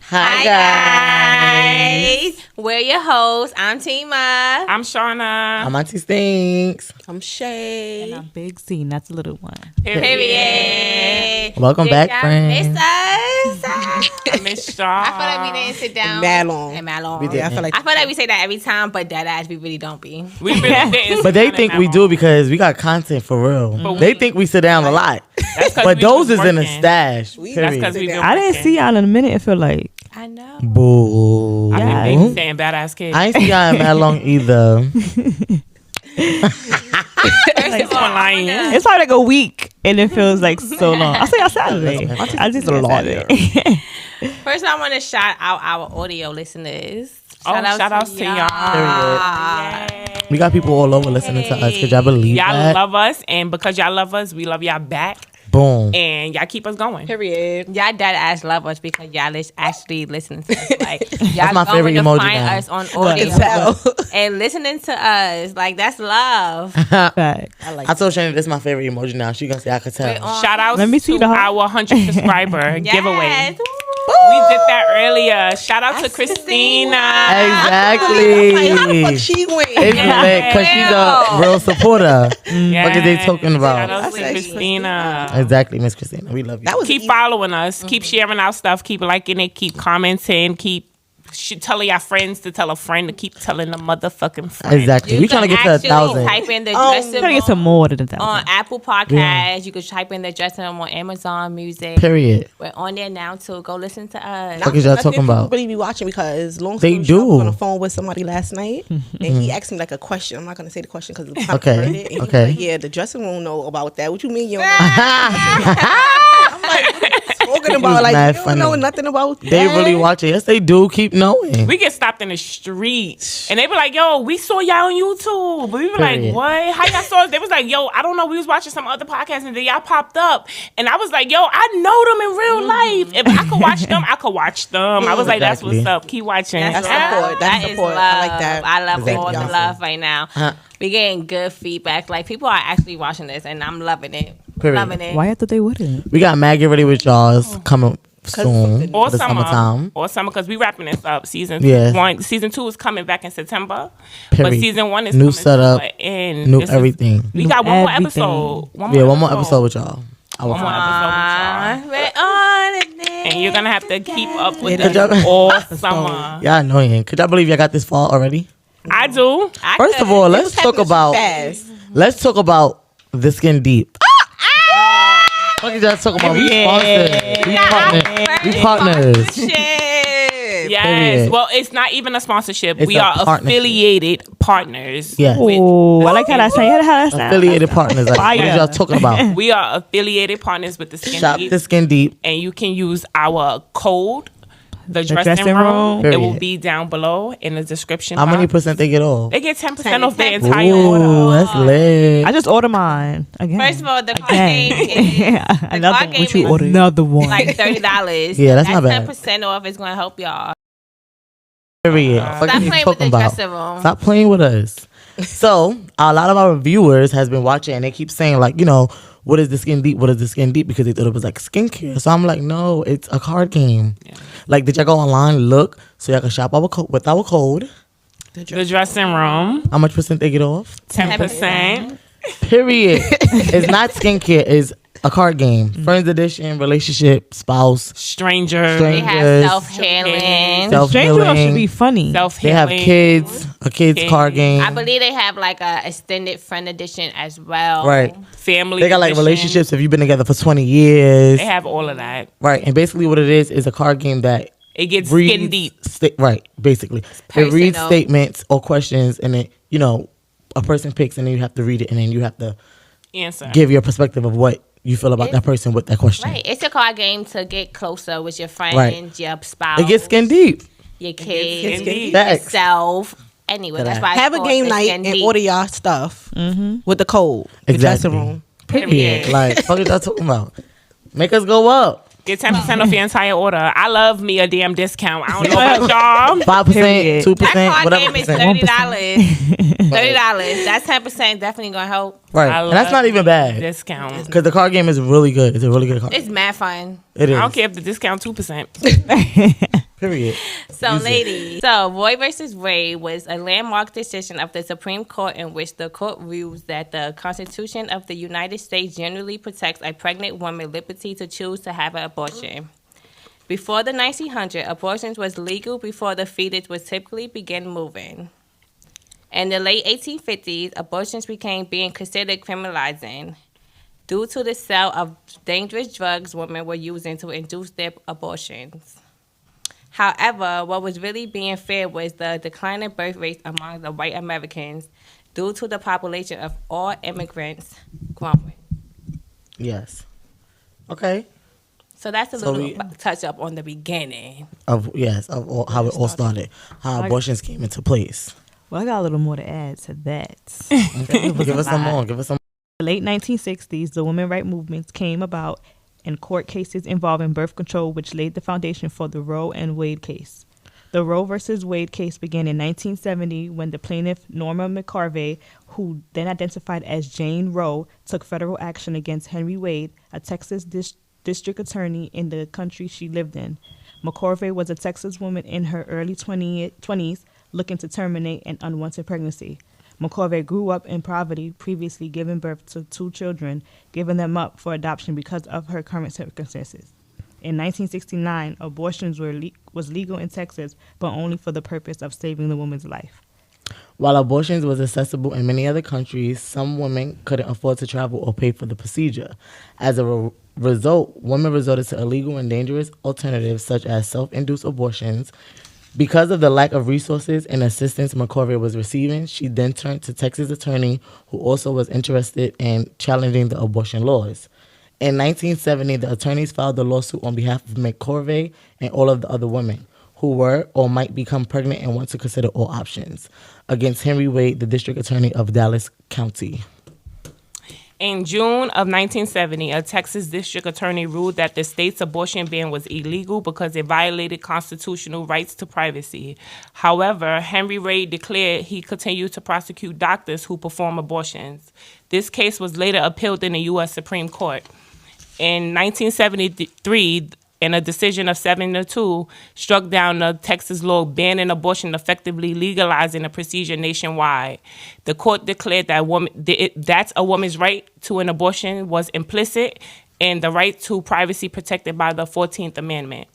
Hi guys. We're your hosts. I'm Tima. I'm Shauna. I'm Auntie Stinks. I'm Shay. And I'm Big C. And that's a little one. Period. Welcome back, friends. Miss us. I miss y'all. I feel like we didn't sit down. Mad long. And mad long. We did. Yeah, I feel like we say that every time, but that ass we really don't be. We really didn't. But they think we do because we got content for real. But They think we sit down a lot. But those is in a stash. That's Period. because we been I didn't see y'all in a minute. It feel like I know. Boo. I Yeah. think they saying badass kids. I ain't see y'all in that long either. First of all, lying. it's probably like a week, and it feels like so long. I'll say y'all Saturday. I just a Saturday. First, I want to shout out our audio listeners. Shout outs to y'all. We got people all over listening to us. Could y'all believe Y'all that? love us, and because y'all love us, we love y'all back, Boom. and y'all keep us going. period. Y'all dead ass love us because y'all actually listening to us. Like y'all my going favorite to emoji find now. us on audio and listening to us. Like that's love. Fact. I told Shannon this is my favorite emoji now. She gonna say I could We're tell. on- Shout out Let me see to the heart. our 100 subscriber Yes. giveaway. Woo. We did that earlier. Shout out to Christina. Exactly. Like, how the fuck she went? It's lit because she's a real supporter. Yes. What are they talking Shout about? out to said Christina. Exactly, Miss Christina. We love you. That was Keep following us. Keep sharing our stuff. Keep liking it. Keep commenting. Keep telling your friends to tell a friend to keep telling a motherfucking friend. Exactly. We trying to get to 1,000. Type in the dressing I'm trying to get some room more than that. on Apple Podcasts. You could type in the dressing room on Amazon Music. Period. We're on there now too. Go listen to us. What is y'all talking about? Really be watching because long They story short, I was do. on the phone with somebody last night and he asked me like a question. I'm not gonna say the question because it's Okay, heard it. And he was okay. like, yeah, the dressing room know about that. What you mean you don't know? I'm like, what are you talking about? Like mad you funny. don't know nothing about that. They really watch it. Yes, they do. Keep knowing. We get stopped in the street and they be like, yo, we saw y'all on YouTube. But we be Period. like, what? How y'all saw us? They was like, yo, I don't know. We was watching some other podcast and then y'all popped up. And I was like, yo, I know them in real life. If I could watch them, I could watch them. I was like, that's Exactly. what's up. Keep watching. That's love. support. That's That is support. love. I like that. I love all the Exactly. love right now. We getting good feedback. Like people are actually watching this, and I'm loving it. Period. Loving it. Why I thought they wouldn't? We got Mad Get Ready with y'all's coming soon. Or for the summertime. because we wrapping this up. Season Yes. 1, season 2 is coming back in September, Period. but season 1 is New coming setup, to an end. new This is- everything. we got one more Everything. episode. One more episode with y'all. One more episode with y'all. We're on it. And you're gonna have to keep up with Could us y'all- all summer. Y'all annoying. Could y'all believe y'all got this fall already? I do. First of all, let's talk about the Skin Deep. What did y'all talk about? We sponsored. We partners. Shit. Yes. Period. Well, it's not even a sponsorship. It's we a are partnership. affiliated partners. Yeah. Oh, I like how that sound. How that sound? Affiliated partners. Like, what Fire. y'all talking about? We are affiliated partners with the Skin Shop Deep, the Skin Deep. and you can use our code, the dressing dressing room. room. It will Period. be down below in the description. How many box. percent they get off? They get 10% off their entire Ooh, order. that's lit. I just ordered mine again. First of all, the card game is Another card one. game What you is ordered? Another one. like $30. Yeah, that's not bad. 10% off is gonna help y'all. Period. Stop What are you playing with the talking about? dressing room. Stop playing with us. So a lot of our viewers has been watching and they keep saying like, you know, what is the Skin Deep? What is the Skin Deep? Because they thought it was like skincare. So I'm like, no, it's a card game. Yeah. Like, did y'all go online, look, so y'all can shop with our code? The dressing room, How much percent they get off? 10%. Period. It's not skincare. It's a card game. Friends edition, relationship, spouse, Stranger. They Strangers, have self-healing. Stranger should be self-healing. funny. They have kids, a kids card game. I believe they have like a extended friend edition as well. Right. Family. They got like edition. relationships if you've been together for 20 years. They have all of that. Right. And basically what it is a card game that It gets reads skin deep. Right, basically. It reads Personal. statements or questions and it, you know, a person picks and then you have to read it and then you have to Answer. give your perspective of what you feel about that person with that question. Right. It's a card game to get closer with your friends, Right. your spouse, It gets skin deep. your kids, skin deep. Facts. yourself. Anyway, that's why it's Have a called game the night Skin and Deep. order y'all stuff with the code. The Exactly. dressing room. Period. Like, fuck is y'all talking about? Make us go up. Get 10% off your entire order. I love me a damn discount. I don't know about y'all. 5%, Period. 2%, That card whatever game is percent. $30. $30. That's 10% definitely gonna help. Right. I And that's love not even bad. Discount. Because the card game is really good. It's a really good card. It's mad fun. It is. I don't care if the discount 2%. Period. So, Use it. ladies. So, Roe versus Wade was a landmark decision of the Supreme Court in which the court rules that the Constitution of the United States generally protects a pregnant woman's liberty to choose to have an abortion. Before the 1900s, abortions was legal before the fetus would typically begin moving. In the late 1850s, abortions became being considered criminalizing due to the sale of dangerous drugs women were using to induce their abortions. However, what was really being feared was the declining birth rates among the white Americans due to the population of all immigrants growing. Yes. Okay. So that's a So little touch up on the beginning. Of how it all started, how abortions came into place. Well, I got a little more to add to that. Give us some more. Give us some. The late 1960s, the women rights movements came about in court cases involving birth control, which laid the foundation for the Roe and Wade case. The Roe versus Wade case began in 1970 when the plaintiff, Norma McCorvey, who then identified as Jane Roe, took federal action against Henry Wade, a Texas district attorney in the country she lived in. McCorvey was a Texas woman in her early 20s looking to terminate an unwanted pregnancy. McCorvey grew up in poverty, previously giving birth to 2 children, giving them up for adoption because of her current circumstances. In 1969, abortions was legal in Texas, but only for the purpose of saving the woman's life. While abortions was accessible in many other countries, some women couldn't afford to travel or pay for the procedure. As a result, women resorted to illegal and dangerous alternatives such as self-induced abortions. Because of the lack of resources and assistance McCorvey was receiving, she then turned to Texas attorney who also was interested in challenging the abortion laws. In 1970, the attorneys filed the lawsuit on behalf of McCorvey and all of the other women who were or might become pregnant and want to consider all options against Henry Wade, the district attorney of Dallas County. In June of 1970, a Texas district attorney ruled that the state's abortion ban was illegal because it violated constitutional rights to privacy. However, Henry Wade declared he continued to prosecute doctors who perform abortions. This case was later appealed in the U.S. Supreme Court. In 1973, in a decision of 7-2, struck down the Texas law banning abortion, effectively legalizing the procedure nationwide. The court declared that that's a woman's right to an abortion was implicit in the right to privacy protected by the 14th Amendment.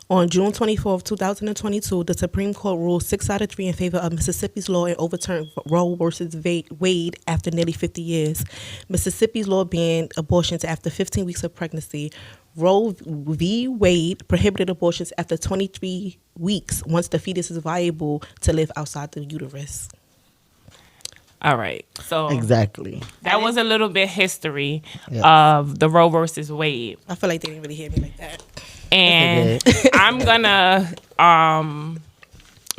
On June 24, 2022, the Supreme Court ruled 6 out of 3 in favor of Mississippi's law and overturned Roe versus Wade after nearly 50 years. Mississippi's law banned abortions after 15 weeks of pregnancy. Roe v. Wade prohibited abortions after 23 weeks once the fetus is viable to live outside the uterus. All right. So Exactly. that was a little bit history of the Roe versus Wade. I feel like they didn't really hear me like that. And I'm gonna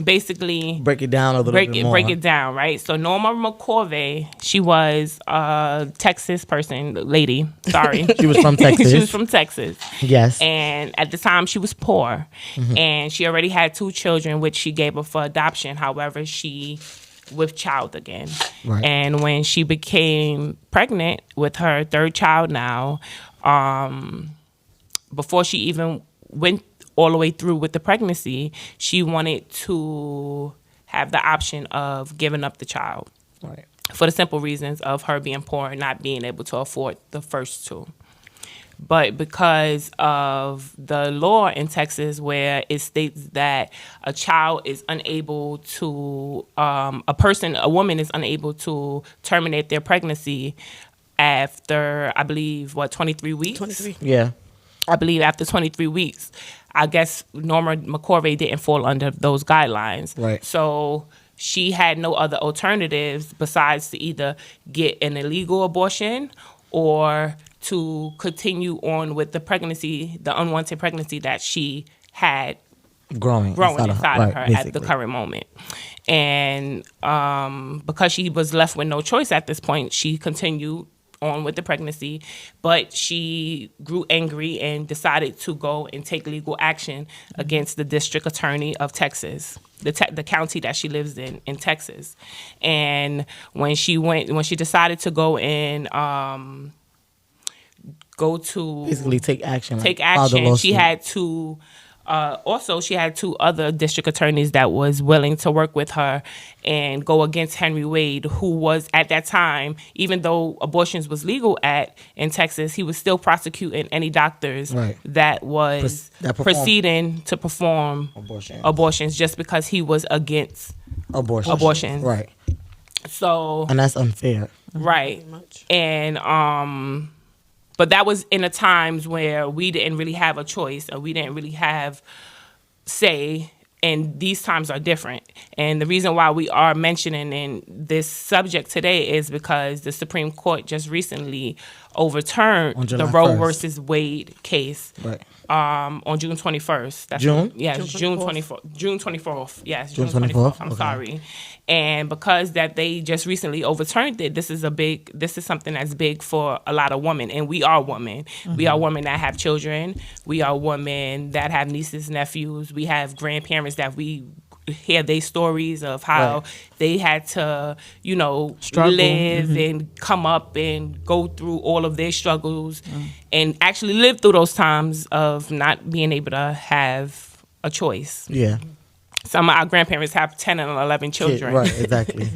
basically Break it down a little bit more. break it down, right? So Norma McCorvey, she was a Texas lady. Sorry. She was from Texas. She was from Texas. Yes. And at the time she was poor. And she already had 2 children, which she gave up for adoption. However, she with child again. Right. And when she became pregnant with her 3rd child now, before she even went all the way through with the pregnancy, she wanted to have the option of giving up the child. Right. For the simple reasons of her being poor and not being able to afford the first 2. But because of the law in Texas where it states that a child is unable to, a woman is unable to terminate their pregnancy after, I believe, 23 weeks? 23. Yeah. I believe after 23 weeks. I guess Norma McCorvey didn't fall under those guidelines. Right. So she had no other alternatives besides to either get an illegal abortion or to continue on with the pregnancy, the unwanted pregnancy that she had Growing inside of her right, at the current moment. And because she was left with no choice at this point, she continued on with the pregnancy, but she grew angry and decided to go and take legal action against the district attorney of Texas, the county that she lives in Texas. And when she decided to go and basically take action. She had to Also, she had 2 other district attorneys that was willing to work with her and go against Henry Wade, who was at that time, even though abortions was legal in Texas, he was still prosecuting any doctors Right. that was That perform- proceeding to perform abortions just because he was against abortion. Right. So, And that's unfair. right. And but that was in the times where we didn't really have a choice, or we didn't really have say, and these times are different. And the reason why we are mentioning in this subject today is because the Supreme Court just recently overturned On July the Roe 1st. versus Wade case. Right. On June 21st. June? Yes, June 24th. June 24th. Yes, June 24th. I'm Okay. sorry. And because that they just recently overturned it, this is something that's big for a lot of women. And we are women. We are women that have children. We are women that have nieces, nephews. We have grandparents that we hear their stories of how they had to, Struggle. live and come up and go through all of their struggles and actually live through those times of not being able to have a choice. Yeah. Some of our grandparents have 10 and 11 children. Right, exactly.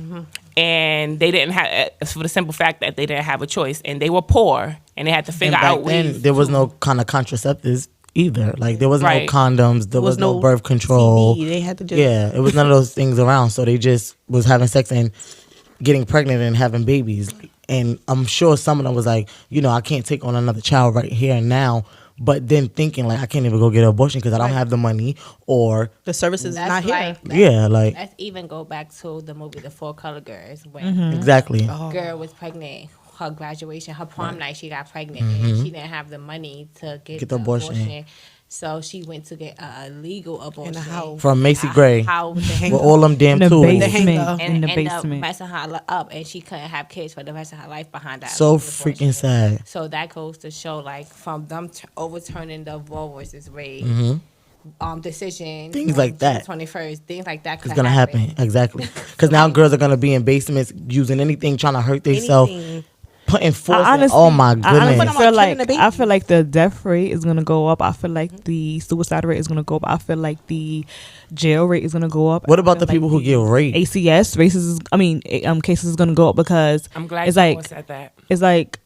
And they didn't have, for the simple fact that they didn't have a choice. And they were poor and they had to figure And out back then, ways. there was no kind of contraceptives either. Like, there was Right. no condoms. There was no birth control. CB. They had to just Yeah, it was none of those things around. So they just was having sex and getting pregnant and having babies. And I'm sure some of them was like, I can't take on another child right here and now. But then thinking like, I can't even go get an abortion because I don't have the money, or the services is not here. Let's even go back to the movie The Four Color Girls when exactly. girl was pregnant. Her graduation, her prom night, she got pregnant. And she didn't have the money to get the abortion. abortion. So she went to get a legal abortion. In the house. From Macy Gray With with all them damn In the tools. basement. hanger. and In the end up basement. messing her up, and she couldn't have kids for the rest of her life behind that. So illegal freaking abortion. sad. So that goes to show, like, from them overturning the Roe versus Wade decision, Things on like that. June 21st, things like that could It's gonna happen. Exactly. Because now girls are gonna be in basements using anything, trying to hurt themselves, Anything. putting force. I honestly, Oh my I goodness. honestly Put 'em feel on like killing the baby. I feel like the death rate is gonna go up. I feel like the suicide rate is gonna go up. I feel like the jail rate is gonna go up. What I about feel the people like who get raped? ACS races? Cases is gonna go up because I'm glad it's you like said that. it's like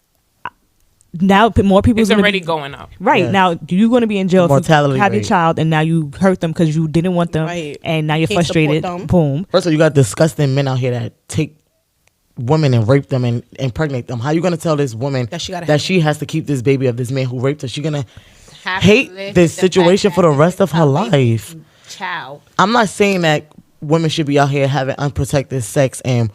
now more people It's gonna already be, going up. right Yes. now. You're gonna be in jail. Mortality if you have your rate. child and now you hurt them because you didn't want them, Right. and now you're Can't support frustrated. them. Boom. First of all, you got disgusting men out here that take women and rape them and impregnate them. How you gonna tell this woman That she gotta that have she has to keep this baby of this man who raped her? She gonna Have to hate live this with the situation fact for the that rest of it's her a baby life. child. I'm not saying that women should be out here having unprotected sex and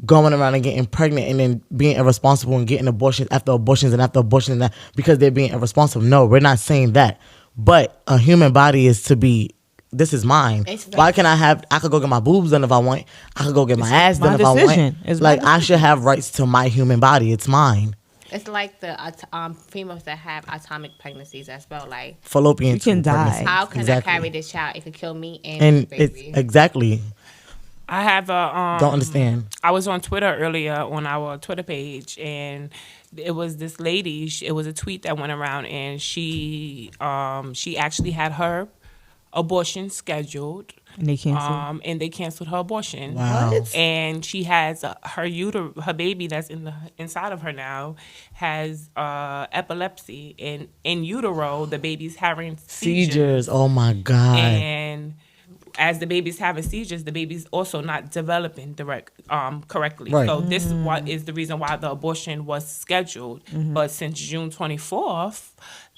going around and getting pregnant and then being irresponsible and getting abortions after abortions and after abortions and that because they're being irresponsible. No, we're not saying that. But a human body is to be, this is mine. It's Why can I could go get my boobs done if I want. I could go get my ass my done if I decision. want. It's my Like, I should have rights to my human body. It's mine. It's like the females that have atomic pregnancies as well. Like, Fallopian You can tube die. pregnancy. how can Exactly. I carry this child? It could kill me and, And the it's baby. exactly. I have a Don't understand. I was on Twitter earlier on our Twitter page, and it was this lady. It was a tweet that went around, and she actually had her abortion scheduled, And they canceled. and they canceled her abortion. Wow. What? And she has her baby that's inside of her now has epilepsy, and in utero the baby's having Seizures. Oh my God. and as the baby's having seizures, the baby's also not developing correctly. Right. So this is the reason why the abortion was scheduled. But since June 24th,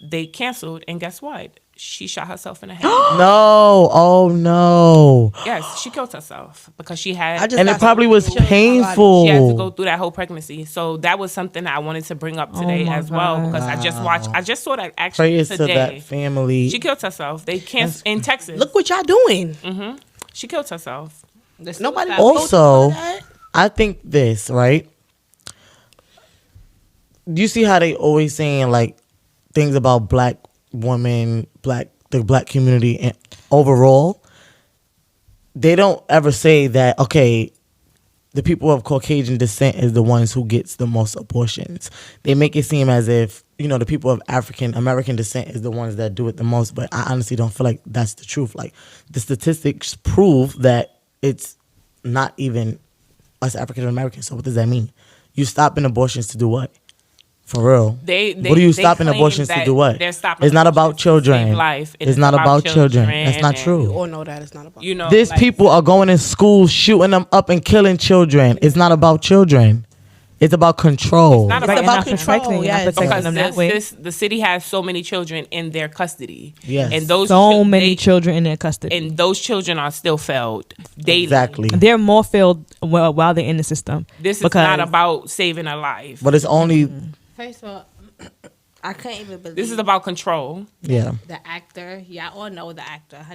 they canceled, and guess what? She shot herself in the head. No. Oh no. Yes, she killed herself because she had. I just And it got probably was chills. painful. She had to go through that whole pregnancy. So that was something I wanted to bring up today my as well, God. because I just saw that actually Prayers to today. that family. She killed herself. They canceled in Texas. Look what y'all doing. She killed herself. Nobody Also, told you that. I think this, right? Do you see how they always saying like things about black women, the black community and overall? They don't ever say that, okay, the people of Caucasian descent is the ones who gets the most abortions. They make it seem as if the people of African American descent is the ones that do it the most. But I honestly don't feel like that's the truth. Like, the statistics prove that it's not even us African Americans. So what does that mean? You stopping abortions to do what? For real. What are you stopping abortions to do? What? It's not about children. Life. It's not about children. That's not true. We all know that it's not about. These people are going in schools, shooting them up and killing children. It's not about children. It's about control. It's about control. Yes. Because them that way. the city has so many children in their custody. Yes. And those many children in their custody. And those children are still failed daily. Exactly. They're more failed while they're in the system. This is not about saving a life. But it's only... First of all, I couldn't even believe This is about control. Yeah. the actor. Y'all all know the actor. Her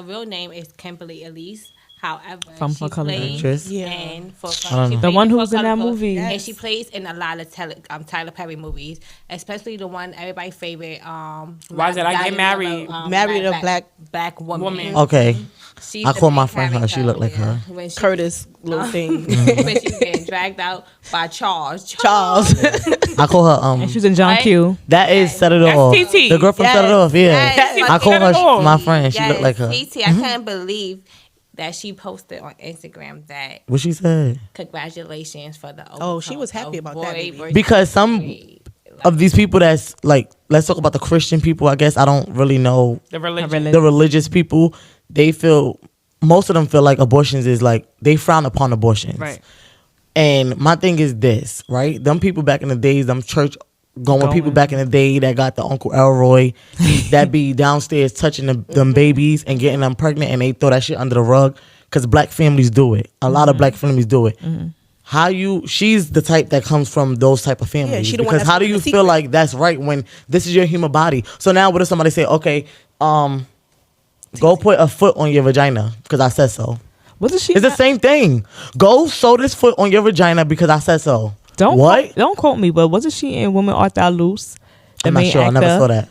real name is Kimberly Elise. However, From she For Color plays Actress? in For don't know. The one who For was in that Color, movie. and she plays in a lot of Tyler Perry movies, especially the one everybody's favorite. Why did I Get Married? Married a black woman. Okay. She's I the call my main friend her. She character, looked like yeah. her. When she, Curtis little thing. when she's getting dragged out by Charles. Charles. I call her... And she was in John Right? Q. That is Set It That's Off. TT. The girl from Set It Off, yeah. Yes. I call Set It her Off. my friend. She looked like her. TT, I couldn't believe that she posted on Instagram that What she said? congratulations for the Oh, she was happy about that, baby. Because some of these people that's like, let's talk about the Christian people, I guess. I don't really know The religion. the religious people. They feel... Most of them feel like abortions is like... They frown upon abortions. Right. And my thing is this, right? Them people back in the days, them church going people back in the day that got the Uncle Elroy that be downstairs touching them babies and getting them pregnant, and they throw that shit under the rug because black families do it. A lot of black families do it. She's the type that comes from those type of families. she the one Because that's how do in you the feel secret. like that's right when this is your human body? So now what if somebody say, okay, go put a foot on your vagina because I said so. Wasn't she? It's the same thing. Go sew this foot on your vagina because I said so. Don't quote me, but wasn't she in Women Art Thou Loose? The I'm not main sure. actor? I never saw that.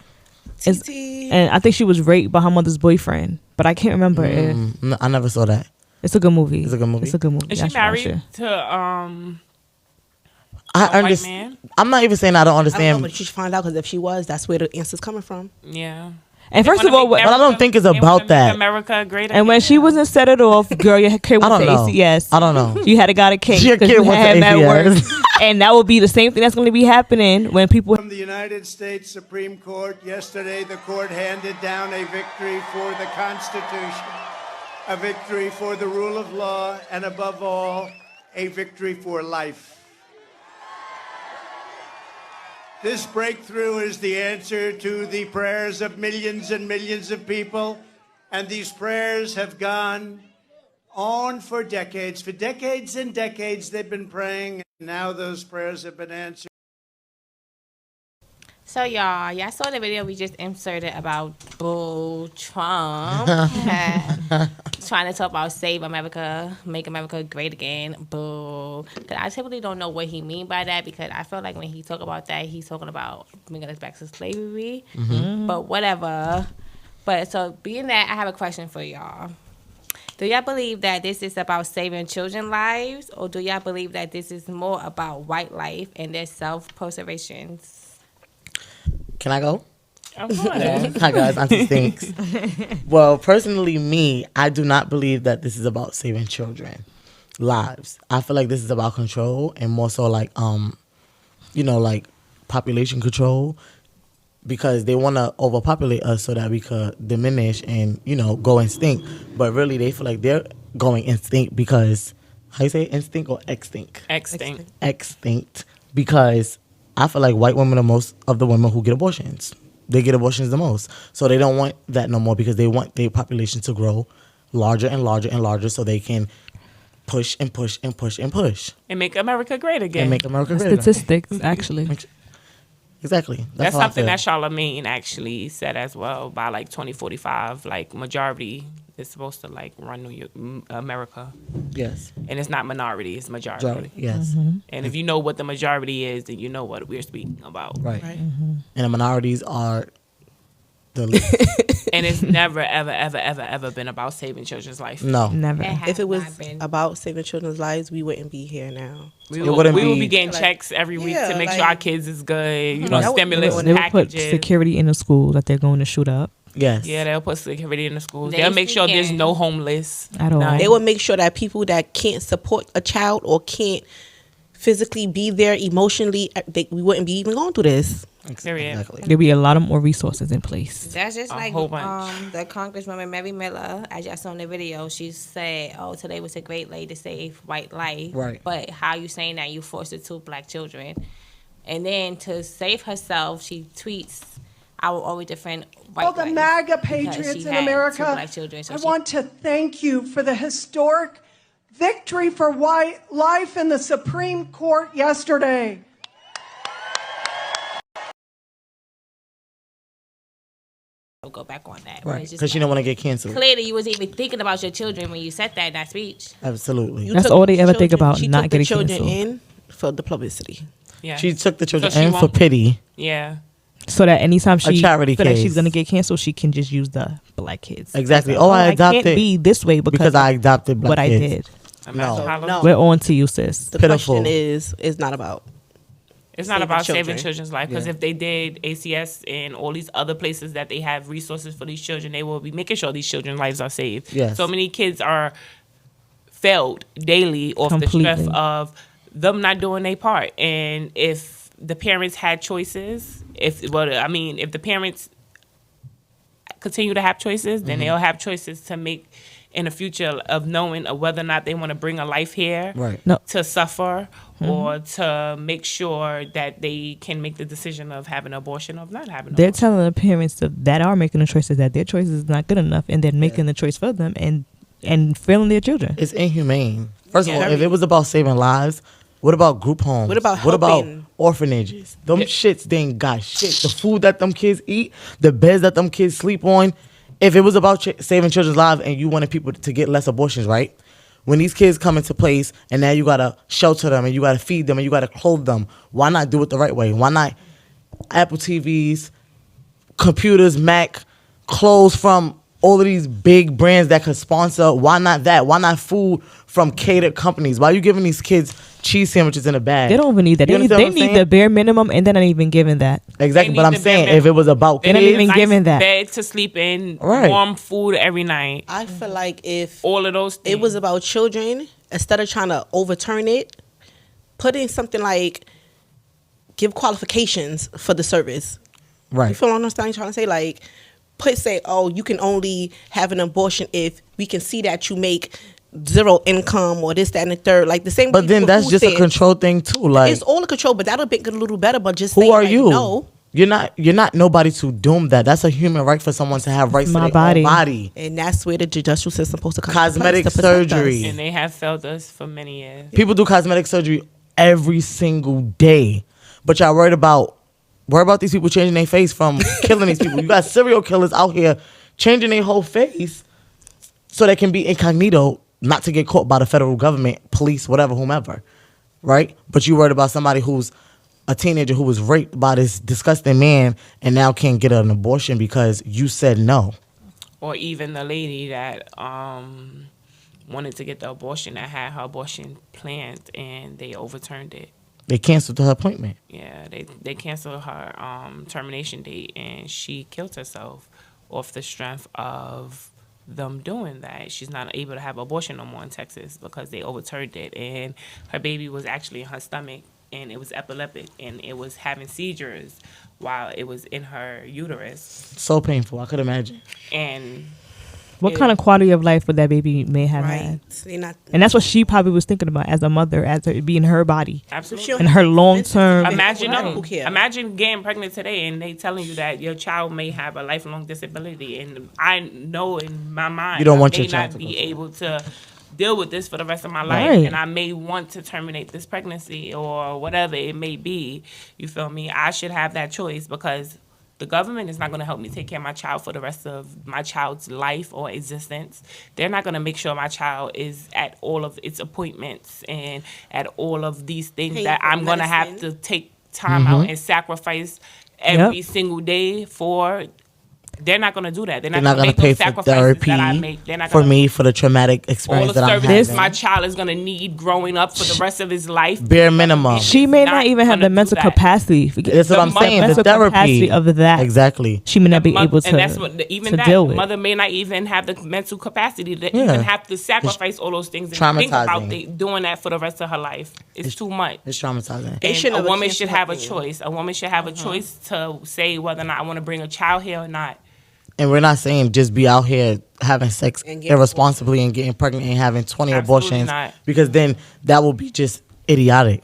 And I think she was raped by her mother's boyfriend, but I can't remember it. No, I never saw that. It's a good movie. It's a good movie? It's a good movie. Is I she should watch married it. to I white understand. man? I'm not even saying I don't I don't know, understand. but you should find out because if she was, that's where the answer's coming from. Yeah. And first of all, But I don't think it's They wanna about make that. America great and when again. she wasn't Set It Off, girl, your kid I was don't to know. ACS. I don't know. You had to got a cake Your because kid you went had to him at work. ACS. And that will be the same thing that's going to be happening when people... From the United States Supreme Court, yesterday the court handed down a victory for the Constitution, a victory for the rule of law, and above all, a victory for life. This breakthrough is the answer to the prayers of millions and millions of people, and these prayers have gone on for decades. For decades and decades they've been praying, and now those prayers have been answered. So y'all saw the video we just inserted about Bull Trump trying to talk about save America, make America great again. Bull. Cause I typically don't know what he mean by that because I feel like when he talk about that, he's talking about bringing us back to slavery. But whatever. But so being that, I have a question for y'all. Do y'all believe that this is about saving children's lives, or do y'all believe that this is more about white life and their self-preservation? Can I go? Of course. Hi guys, Auntie Stinks. Well, personally, me, I do not believe that this is about saving children lives. I feel like this is about control and more so like like population control, because they want to overpopulate us so that we could diminish and go extinct. But really, they feel like they're going extinct because how you say instinct or extinct? Extinct. Extinct, because I feel like white women are most of the women who get abortions. They get abortions the most. So they don't want that no more because they want their population to grow larger and larger and larger so they can push and push and push and push. And make America great again. And make America great. Statistics, actually. Exactly. That's how I something feel. that Charlemagne actually said as well. By like 2045, like majority is supposed to like run America. Yes. And it's not minority, it's majority. Majority. Yes. And if you know what the majority is, then you know what we're speaking about. Right. And the minorities are The least. And it's never, ever, ever, ever, ever been about saving children's life. No. Never. If it was about saving children's lives, we wouldn't be here now. We It will wouldn't be be- getting checks every week Yeah, to make sure like- our kids is good. You That know, would- stimulus They would put packages. security in the school that they're going to shoot up. Yes. Yeah, they'll put security in the schools. They They'll make sure there's speaking- no homeless At all. none. They would make sure that people that can't support a child or can't physically be there emotionally, we wouldn't be even going through this. Period. Exactly. There'll be a lot of more resources in place. That's just A like whole bunch. the Congresswoman Mary Miller, as y'all saw in the video, she said, "Oh, today was a great day to save white life." Right. But how you saying that you forced it to black children, and then to save herself, she tweets, "I will always defend white All the life," MAGA because patriots she in had America, two black children, so I she- want to thank you for the historic victory for white life in the Supreme Court yesterday. I'll go back on that. Right. It's just Because she like, don't want to get canceled. clearly you was even thinking about your children when you said that in that speech. Absolutely. You That's took all they ever think children- about, she not took getting the children canceled. in for the publicity. Yeah. She took the children So she in for won't- pity. yeah. So that anytime she charity feel like she's case. gonna get canceled, she can just use the black kids. Exactly. Like, Oh, I adopted can't be this way because I adopted black what I kids. did. Imagine No. how long- No. We're on to you, sis. The Pitiful. question is not about. It's not saving about saving children. children's life because Yeah. if they did ACS and all these other places that they have resources for these children, they will be making sure these children's lives are saved. Yes. So many kids are failed daily off the stress Completely. of them not doing their part. And if the parents had choices, if the parents continue to have choices, then they'll have choices to make in the future of knowing of whether or not they want to bring a life here Right. No. to suffer or to make sure that they can make the decision of having an abortion or not having an They're abortion. telling the parents that are making the choices that their choice is not good enough, and then making the choice for them and failing their children. It's inhumane. First of Yeah. all, if it was about saving lives, what about group homes? What about what about helping? orphanages? Them shits, they ain't got shit. The food that them kids eat, the beds that them kids sleep on. If it was about saving children's lives and you wanted people to get less abortions, right? When these kids come into place and now you gotta shelter them and you gotta feed them and you gotta clothe them, why not do it the right way? Why not Apple TVs, computers, Mac, clothes from all of these big brands that could sponsor? Why not that? Why not food from catered companies? Why are you giving these kids cheese sandwiches in a bag? They don't even need that. You They understand what I'm need saying? the bare minimum, and they're not even giving that. Exactly, They but need I'm the saying bare if it was about They don't kids, even Nice giving that. bed to sleep in, Right. warm food every night, I feel like if all of those things. it was about children, instead of trying to overturn it, put in something like give qualifications for the service. You right? feel what I'm trying to say? Like, say, oh, you can only have an abortion if we can see that you make zero income or this, that, and the third. Like the same. But way then with that's food just a stamps. control thing too. Like, It's all a control, but that'll make it a little better. But just who saying, are like, you? No, You're not nobody to doom that. That's a human right for someone to have rights My to their body. own body. and that's where the judicial system supposed to come. Cosmetic into place to protect surgery. us. and they have failed us for many years. People do cosmetic surgery every single day, but y'all worry about these people changing their face from killing these people. You got serial killers out here changing their whole face so they can be incognito, not to get caught by the federal government, police, whatever, whomever, right? But you worried about somebody who's a teenager who was raped by this disgusting man and now can't get an abortion because you said no. Or even the lady that wanted to get the abortion that had her abortion planned and they overturned it. They canceled her appointment. Yeah, they canceled her termination date and she killed herself off the strength of them doing that. She's not able to have abortion no more in Texas because they overturned it, and her baby was actually in her stomach and it was epileptic and it was having seizures while it was in her uterus. So painful. I could imagine. And What kind of quality of life would that baby may have Right. had? They're not. And that's what she probably was thinking about as a mother, as it being her body absolutely. and her long term. Imagine, Right. Who cares? imagine getting pregnant today and they telling you that your child may have a lifelong disability, and I know in my mind You don't want I your may child not to be go through able to deal with this for the rest of my life, Right. and I may want to terminate this pregnancy or whatever it may be. You feel me? I should have that choice because the government is not going to help me take care of my child for the rest of my child's life or existence. They're not going to make sure my child is at all of its appointments and at all of these things Paying that for I'm going to have medicine. to take time out and sacrifice every single day for They're not going to do that. They're They're not not going going to to pay make those for sacrifices therapy that I make. They're not for gonna, me, for the traumatic all experience the that I'm services having. my child is going to need growing up for the rest of his life. Bare minimum. She may not even have the gonna do mental that. capacity. That's what The I'm saying. The mental therapy. capacity of that. Exactly. She may not be Mother- able to, and that's what even to that deal with. mother may not even have the mental capacity to Yeah. even have to sacrifice all those things and think about Traumatizing. doing that for the rest of her life. It's too much. It's traumatizing. They And should a never woman cancel should her have a thing. choice. A woman should have a choice to say whether or not I want to bring a child here or not. And we're not saying just be out here having sex And get irresponsibly and getting pregnant and having 20 Absolutely abortions, not. because then that will be just idiotic.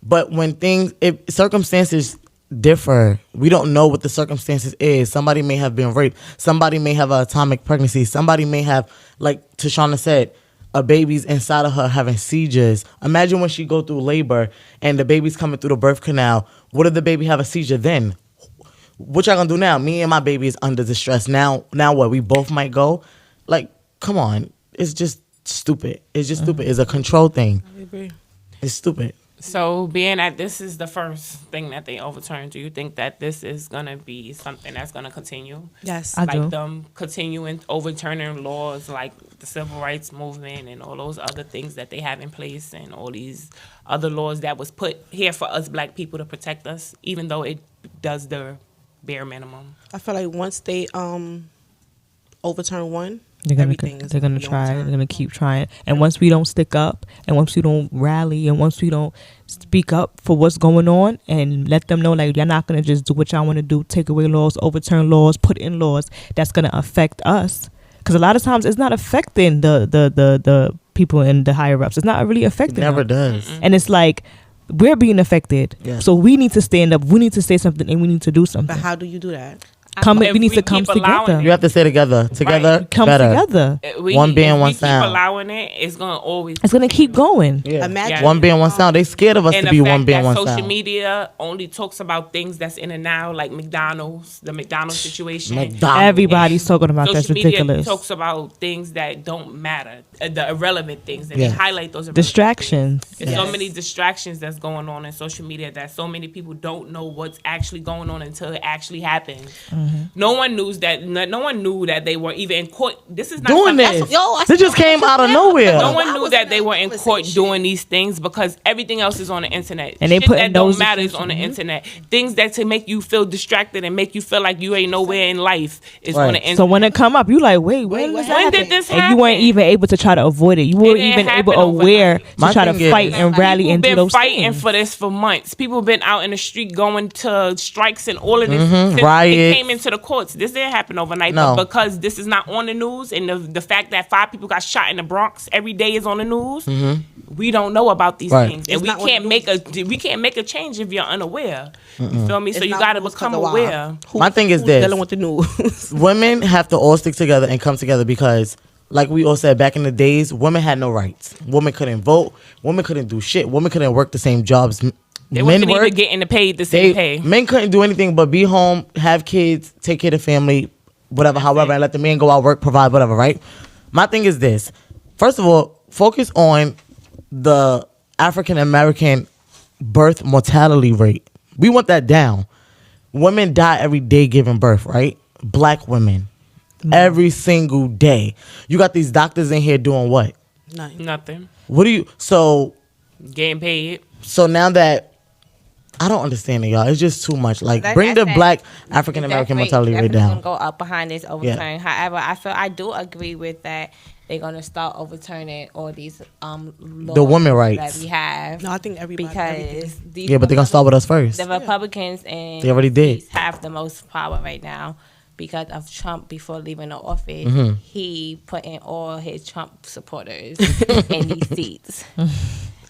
But when if circumstances differ, we don't know what the circumstances is. Somebody may have been raped. Somebody may have an atomic pregnancy. Somebody may have, like Tashana said, a baby's inside of her having seizures. Imagine when she go through labor and the baby's coming through the birth canal. What if the baby have a seizure then? What y'all gonna do now? Me and my baby is under distress. Now what? We both might go? Like, come on. It's just stupid. It's just stupid. It's a control thing. I agree. It's stupid. So, being that this is the first thing that they overturned, do you think that this is going to be something that's going to continue? Yes. I Like do. them continuing overturning laws like the civil rights movement and all those other things that they have in place and all these other laws that was put here for us black people to protect us, even though it does the bare minimum. I feel like once they overturn one, They're everything is gonna be try. They're overturned. gonna keep trying. And once we don't stick up, and once we don't rally, and once we don't speak up for what's going on, and let them know like you're not gonna just do what y'all want to do, take away laws, overturn laws, put in laws that's gonna affect us. Because a lot of times it's not affecting the people in the higher ups. It's not really It affecting never them. does. And it's like we're being affected. Yeah. So we need to stand up. We need to say something, and we need to do something. But how do you do that? If We need we to come keep allowing together. You have to stay together. Together, Come better. together. One band, if one we sound. keep allowing it, it's going to always It's gonna keep going. Yeah. Imagine- One band, one sound. They scared of us and to the be fact one band, that one social sound. media only talks about things that's in and now, like McDonald's, the McDonald's situation. McDonald's. Everybody's talking about that's Social media ridiculous. talks about things that don't matter, the irrelevant things, and Yeah. they highlight those irrelevant Distractions. There's so many distractions that's going on in social media that so many people don't know what's actually going on until it actually happens. No one knew that. No one knew that they were even in court. This is not Doing something- this. This just came out of nowhere. No one I knew was that they not were in gonna say court shit. doing these things because everything else is on the internet. And they Shit putting that don't those matter is on the internet. Things that to make you feel distracted and make you feel like you ain't nowhere in life is Right. on the internet. So when it come up, you like, wait, when what was that? when happened? did this And happen? you weren't even able to try to avoid it. You weren't didn't even able happen aware overnight. to My try to thing is- fight and rally People and do been those fighting things. for this for months. People been out in the street going to strikes and all of this. Since Riots. it came into the courts. This didn't happen overnight. No. But because this is not on the news and the fact that 5 people got shot in the Bronx every day is on the news, we don't know about these Right. things. It's And we not on can't the make a change if you're unaware. You feel me? So It's you not got to news become 'cause of why. aware. My thing is Who's this. dealing with the news? Women have to all stick together and come together because, like we all said, back in the days, women had no rights. Women couldn't vote. Women couldn't do shit. Women couldn't work the same jobs. They Men wasn't even worked. getting paid the same pay. Men couldn't do anything but be home, have kids, take care of the family, whatever, however, and let the man go out, work, provide, whatever, right? My thing is this. First of all, focus on the African American birth mortality rate. We want that down. Women die every day giving birth, right? Black women. Every single day. You got these doctors in here doing what? Nothing. What do you, so Getting paid. now that, I don't understand it, y'all. It's just too much. Like, Like bring I the said, black African American mortality rate definitely down. gonna go up behind this overturn. However, I do agree with that. They're gonna start overturning all these laws women rights. that we have. No, I think everybody. everything. Because these Yeah, but they're gonna start with us first. the Republicans and They already did. have the most power right now because of Trump. Before leaving the office, Mm-hmm. he put in all his Trump supporters in these seats.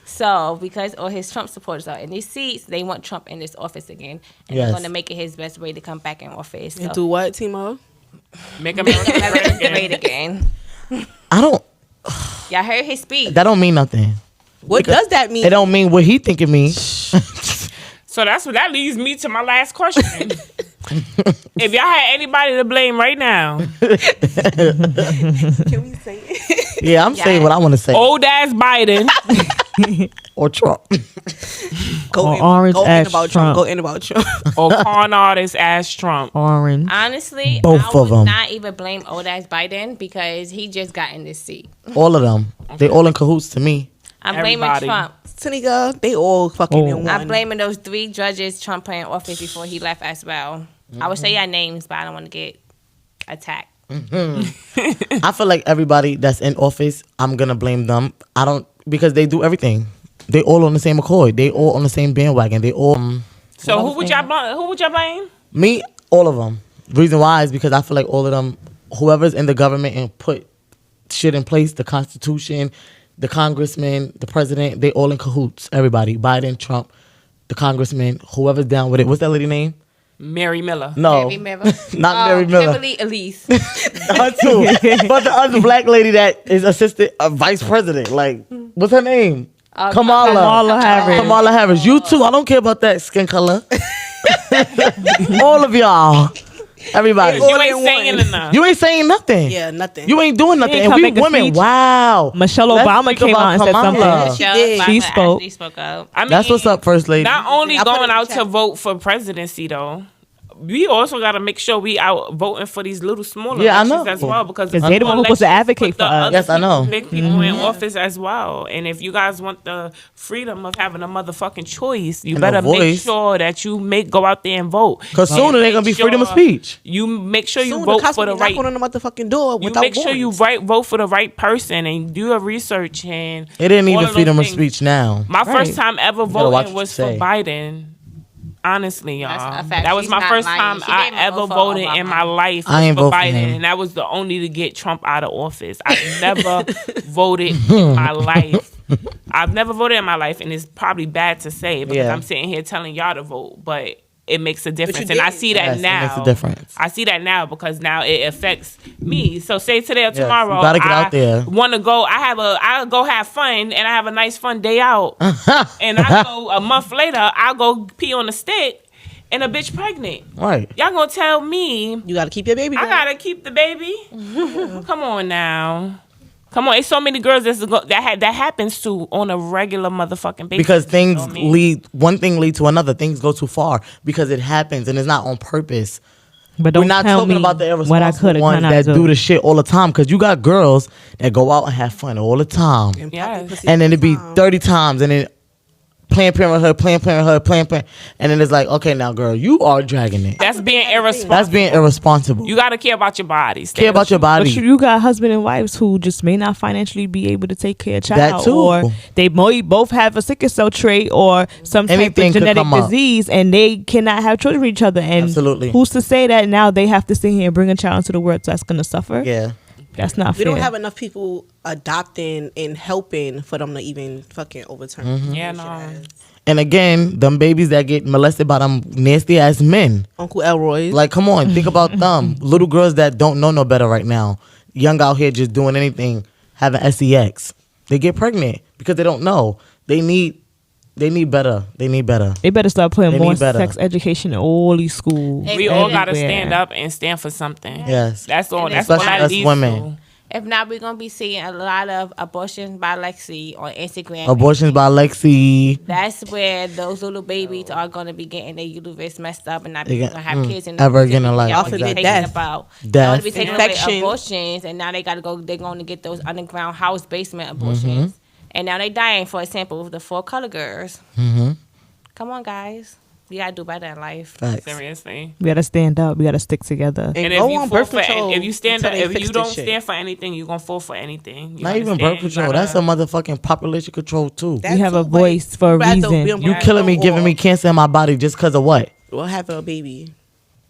So because all his Trump supporters are in these seats, they want Trump in this office again, and Yes. they're going to make it his best way to come back in office. And So do what, Timo? Make America great great again. again. I don't, Y'all heard his speech. that don't mean nothing. What does that mean? It don't mean what he think it means. So that leads me to my last question. If y'all had anybody to blame right now, Can we say it? Yeah, I'm saying what I want to say. old ass Biden or Trump. Or orange ass Trump. Go in about Trump. Or con artist ass Trump. Orange. Honestly, Both I of would them. not even blame old ass Biden because he just got in this seat. All of them. They all in cahoots to me. I'm blaming Everybody. Trump. Tanika, they all fucking in one. I'm blaming those 3 judges Trump put in office before he left as well. I would say your names, but I don't want to get attacked. I feel like everybody that's in office, I'm gonna blame them. I don't, because they do everything. They all on the same accord. They all on the same bandwagon. They all. So who would y'all blame? Me, all of them. Reason why is because I feel like all of them, whoever's in the government and put shit in place, the Constitution, the congressman, the president, they all in cahoots. Everybody, Biden, Trump, the congressman, whoever's down with it. What's that lady name? Mary Miller. No, Mary Miller. not Mary Miller. Kimberly Elise. Her too. But the other black lady that is assistant vice president, like, what's her name? Kamala Harris. Kamala Harris. You too. I don't care about that skin color. All of y'all. Everybody. You ain't saying enough. You ain't saying nothing. Yeah, nothing. You ain't doing nothing. ain't And come we make a women, speech. wow. Michelle Let's Obama speak came about out and said Kamala. something. did. She spoke. She spoke up. I mean, That's what's up, First Lady. Not only I put it going in the out to chat. vote for presidency, though, we also got to make sure we out voting for these little smaller Yeah, I elections know. as well, because Because they the one who supposed to advocate for us. Yes, I know. Big people in office as well, and if you guys want the freedom of having a motherfucking choice, you And better a make voice. sure that you go out there and vote. Because sooner they're going to be freedom of Sure. speech. You make sure you Soon vote the cops for the will be right. knocking on the motherfucking door You without make sure you warrants. vote for the right person and do your research and It ain't all even of those freedom of things. speech now. My Right. first time ever gotta watch voting what was you for say. Biden. Honestly, y'all. That's a fact. That was She's my not first lying. time She I didn't ever vote for voted in Obama. my life I ain't was vote for for Biden, him. and that was the only to get Trump out of office. I've never voted in my life. I've never voted in my life, and it's probably bad to say because Yeah. I'm sitting here telling y'all to vote, but it makes a difference, you and I did. see that Yes, it now. makes a difference. I see that now because now it affects me. So say today or Yes, tomorrow, you gotta get out there. Want to go? I go have fun, and I have a nice fun day out, and I go a month later, I'll go pee on the stick, and a bitch pregnant. Right. Y'all gonna tell me You gotta keep your baby. I girl. gotta keep the baby? Come on now. Come on, it's so many girls that happens to on a regular motherfucking basis. Because things You know what I mean? lead, one thing lead to another. Things go too far because it happens and it's not on purpose. But don't We're not tell talking me about the what I irresponsible could ones that do the shit all the time. Because you got girls that go out and have fun all the time. Yes. And then it'd be 30 times and then Planned Parenthood, and then it's like, okay, now, girl, you are dragging it. That's being irresponsible. That's being irresponsible. You gotta care about your bodies. Care about your body. But you got husband and wives who just may not financially be able to take care of child, That too. or they both have a sickle cell trait or some type Anything of could genetic come up. disease, and they cannot have children with each other. And Absolutely. who's to say that now they have to sit here and bring a child into the world that's going to suffer? Yeah. That's not We fair. don't have enough people adopting and helping for them to even fucking overturn. Mm-hmm. Yeah, no. And again, them babies that get molested by them nasty ass men. Uncle Elroy. Like, come on, think about them. Little girls that don't know no better right now. Young out here just doing anything, having sex. They get pregnant because they don't know. They need better. They need better. They better start putting They more need better. sex education in all these schools. We all gotta everywhere. stand up and stand for something. Yes. That's all. And That's what especially I us need women. If not, we're gonna be seeing a lot of abortions by Lexi on Instagram. Abortions by Lexi. That's where those little babies are gonna be getting their uterus messed up and not They be get- gonna have kids in ever again in life. Y'all Off be of taking death. about Death. Y'all be taking Infection. away abortions, and now they gotta go. They're going to get those underground house basement abortions, and now they dying. For example, the 4 color girls. Mm-hmm. Come on, guys. We gotta do better in life. Facts. Seriously. We gotta stand up. We gotta stick together. And And go if you on fall birth for, control if you stand up, until they if fix you this don't shit. stand for anything, you're gonna fall for anything. You Not even understand? birth You control. gotta- That's a motherfucking population control too. That We have too, a but voice for a rather reason. be on You birth killing me, control giving me cancer in my body just because of what? or have a baby.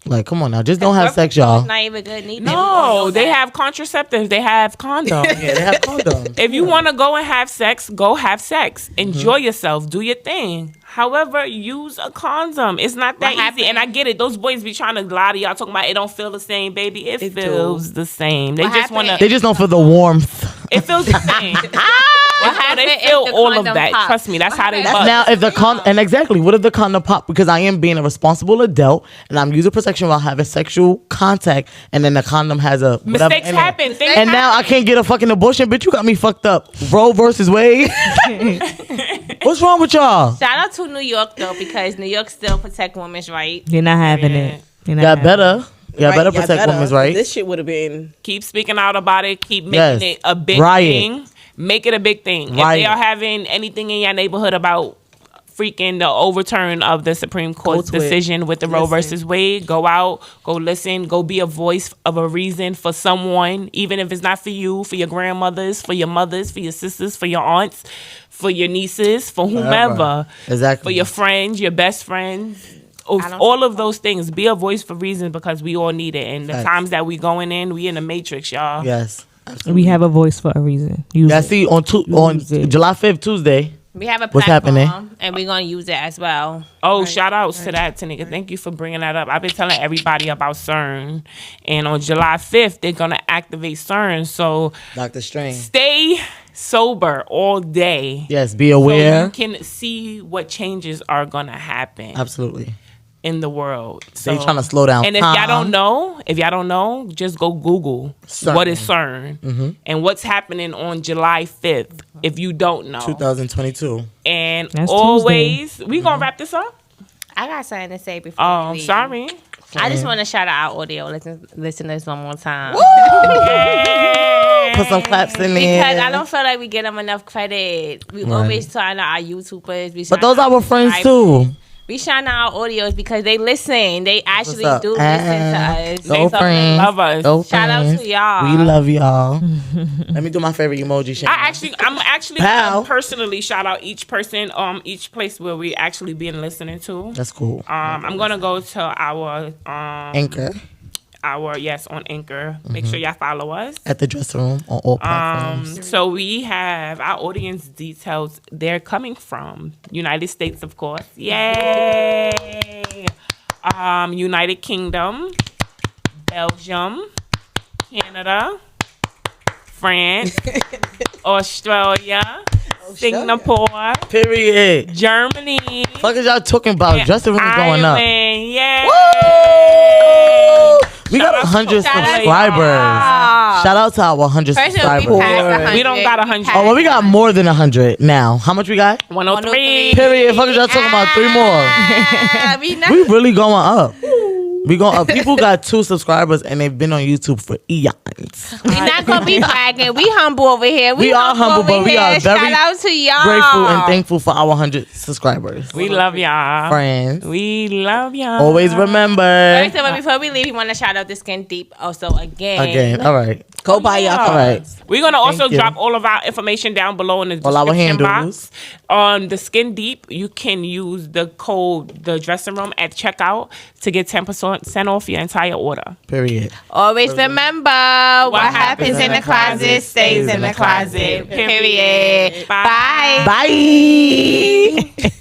Like, come on now. Just don't have Birth sex, control is y'all. Not even good. Neither. We all No, know they that. have contraceptives. They have condoms. Yeah, they have condoms. If you want to go and have sex, go have sex. Mm-hmm. Enjoy yourself. Do your thing. However, use a condom. It's not that What easy. And I get it. Those boys be trying to lie to y'all talking about it don't feel the same, baby. It It do. feels the same. They What just want happened? They to. just don't feel the warmth. It feels the same. They if feel the all of condom that. pop? Trust me, that's how they What bust. Now, if the and exactly, what if the condom pop? Because I am being a responsible adult and I'm using protection while having sexual contact, and then the condom has a whatever Mistakes in it. happen. Things And now I can't get a fucking abortion, bitch. You got me fucked up. Roe versus Wade. What's wrong with y'all? Shout out to New York though, because New York still protect women's rights. You're not having it. You're not Y'all having better. Y'all Right, better protect women's rights. This shit would have been. keep speaking out about it. Keep making Yes. it a big Riot. thing. Make it a big thing. If Riot. they are having anything in your neighborhood about freaking the overturn of the Supreme Court's to it. decision with the Roe versus Wade, go out, go listen, go be a voice of a reason for someone, even if it's not for you, for your grandmothers, for your mothers, for your sisters, for your aunts, for your nieces, for whomever. Exactly. For your friends, your best friends. All of those things. Be a voice for reason because we all need it. And the Facts. times that we going in, we in the matrix, y'all. Yes. We have a voice for a reason. Use Yeah, it. see, on Use it. July 5th, Tuesday. We have a What's platform, happening? and we're gonna use it as well. Oh, shout outs to that, Tanika. Thank you for bringing that up. I've been telling everybody about CERN. And on July 5th, they're going to activate CERN. So Dr. Strange. stay sober all day. Yes, be So aware. you can see what changes are going to happen Absolutely. in the world. They So, trying to slow down and if time. y'all don't know, just go Google CERN. what is CERN and what's happening on July 5th if you don't know. 2022. And That's always, we going to wrap this up? I got something to say before. Oh, we leave. sorry. I just want to shout out our audio listeners one more time. Put some claps in there. Because I don't feel like we get them enough credit. We always shine out our YouTubers. We But shine those out are our friends subscribers. too. We shine out our audios because they listen. They actually up? do listen to us. Go So friends. love us. Go Shout out friends. to y'all. We love y'all. Let me do my favorite emoji. Shane. I'm actually Pow. gonna personally shout out each person, each place where we actually been listening to. That's cool. I'm gonna go to our Anchor on Anchor. Make sure y'all follow us. at the dressing room on all platforms. So we have our audience details. They're coming from United States, of course. Yay! United Kingdom, Belgium, Canada, France, Australia, Singapore, Period. Germany. Fuck is y'all talking about? Dressing room going up. Ireland, yeah. Woo! We got Shout out to 100 Shout out to subscribers. Shout out to our 100 First of all, we subscribers. passed 100. We don't got 100. Oh, well, we got more than 100 now. How much we got? 103. Period. Fuck is y'all talking about? 3 more. We not We really going up. We going up. People got 2 subscribers and they've been on YouTube for eons. We not gonna be bragging. We humble over here. We are humble, over but we are here. very Shout out to y'all. Grateful and thankful for our 100 subscribers. We love y'all. Friends. We love y'all. Always remember. First of all, before we leave, we want to shout out the Skin Deep also again. All right. Go buy y'all All right. We're gonna also Thank you. drop all of our information down below in the All our description handles. box. On the Skin Deep, you can use the code The Dressing Room at checkout to get 10% off your entire order. Period. Always remember what happens in the closet stays in the closet. Period. Bye. Bye.